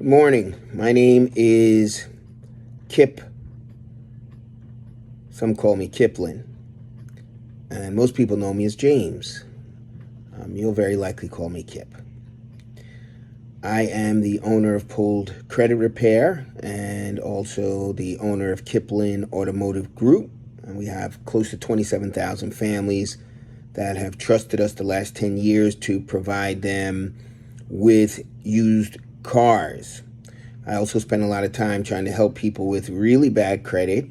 Good morning. My name is Kip. Some call me Kiplin. And most people know me as James. You'll very likely call me Kip. I am the owner of Pulled Credit Repair and also the owner of Kiplin Automotive Group. And we have close to 27,000 families that have trusted us the last 10 years to provide them with used cars. I also spend a lot of time trying to help people with really bad credit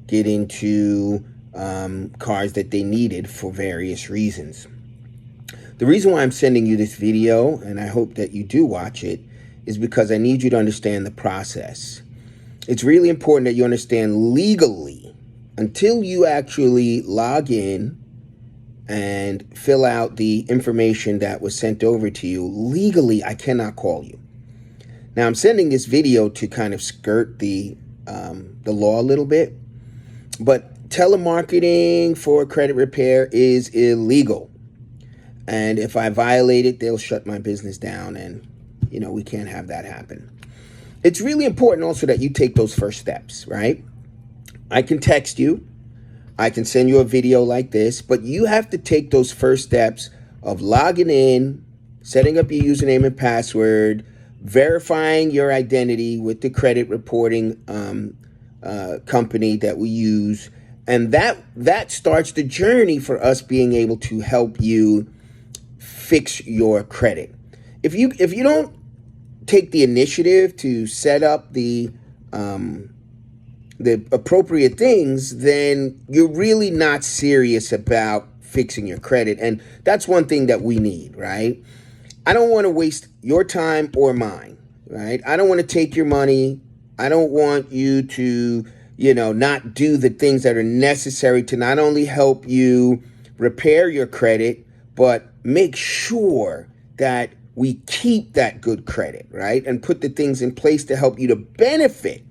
get into cars that they needed for various reasons. The reason why I'm sending you this video, and I hope that you do watch it, is because I need you to understand the process. It's really important that you understand legally, until you actually log in and fill out the information that was sent over to you, legally, I cannot call you. Now, I'm sending this video to kind of skirt the law a little bit, but telemarketing for credit repair is illegal. And if I violate it, they'll shut my business down, and, we can't have that happen. It's really important also that you take those first steps, right? I can text you. I can send you a video like this, but you have to take those first steps of logging in, setting up your username and password, verifying your identity with the credit reporting company that we use. And that starts the journey for us being able to help you fix your credit. If you don't take the initiative to set up the appropriate things, then you're really not serious about fixing your credit. And that's one thing that we need, right? I don't want to waste your time or mine, right? I don't want to take your money. I don't want you to, not do the things that are necessary to not only help you repair your credit, but make sure that we keep that good credit, right? And put the things in place to help you to benefit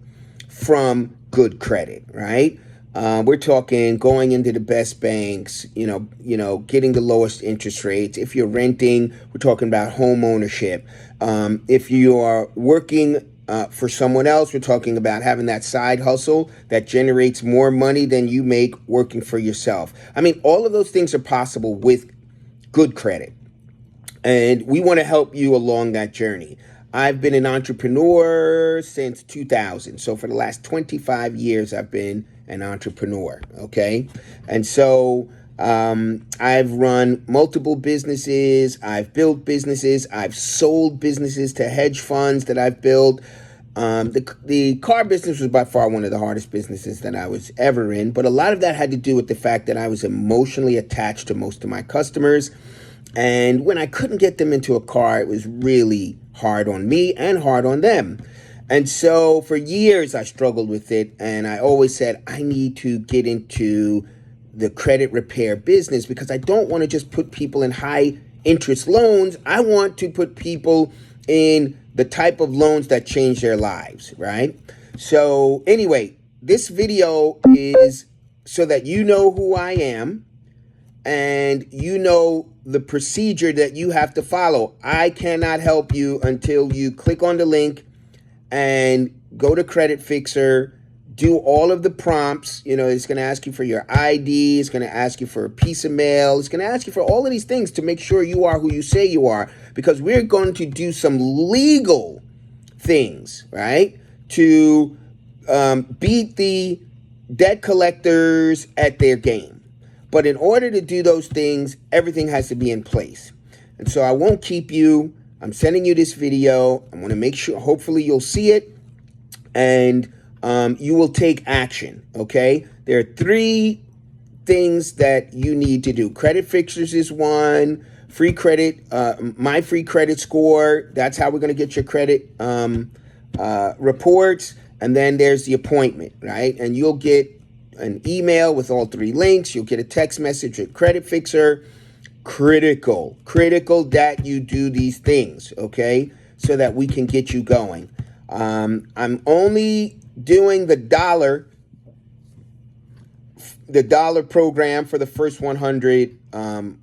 from good credit, right? We're talking going into the best banks, getting the lowest interest rates. If you're renting, we're talking about home ownership. If you are working for someone else, we're talking about having that side hustle that generates more money than you make working for yourself. I mean, all of those things are possible with good credit. And we want to help you along that journey. I've been an entrepreneur since 2000. So for the last 25 years, I've been an entrepreneur, okay? And so I've run multiple businesses. I've built businesses. I've sold businesses to hedge funds that I've built. The car business was by far one of the hardest businesses that I was ever in. But a lot of that had to do with the fact that I was emotionally attached to most of my customers. And when I couldn't get them into a car, it was really hard on me and hard on them. And so for years, I struggled with it. And I always said, I need to get into the credit repair business because I don't want to just put people in high interest loans. I want to put people in the type of loans that change their lives, right? So anyway, this video is so that you know who I am and you know the procedure that you have to follow. I cannot help you until you click on the link and go to Credit Fixer, do all of the prompts. It's going to ask you for your ID. It's going to ask you for a piece of mail. It's going to ask you for all of these things to make sure you are who you say you are, because we're going to do some legal things, right, to beat the debt collectors at their game. But in order to do those things, everything has to be in place. And so I won't keep you. I'm sending you this video. I want to make sure, hopefully you'll see it, and you will take action, okay? There are 3 things that you need to do. Credit Fixers is one. Free credit, my free credit score. That's how we're going to get your credit reports. And then there's the appointment, right? And you'll get an email with all 3 links. You'll get a text message with Credit Fixer. Critical that you do these things, okay? So that we can get you going. I'm only doing the dollar program for the first 100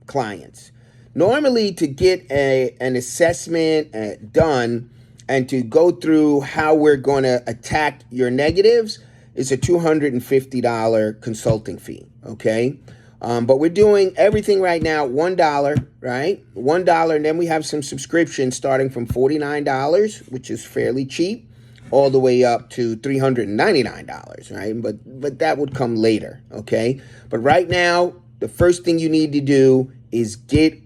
clients. Normally, to get an assessment done and to go through how we're going to attack your negatives is a $250 consulting fee, okay? But we're doing everything right now, $1, right? $1, and then we have some subscriptions starting from $49, which is fairly cheap, all the way up to $399, right? But that would come later, okay? But right now, the first thing you need to do is get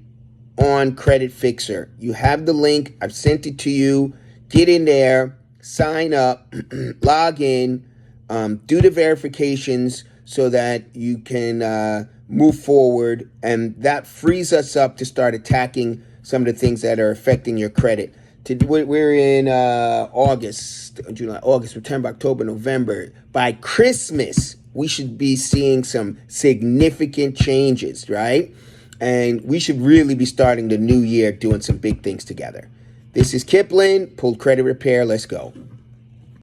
on Credit Fixer. You have the link. I've sent it to you. Get in there, sign up, log in, do the verifications so that you can move forward, and that frees us up to start attacking some of the things that are affecting your credit. We're in August, July, August, September, October, November. By Christmas, we should be seeing some significant changes, right? And we should really be starting the new year doing some big things together. This is Kipling, Pulled Credit Repair. Let's go.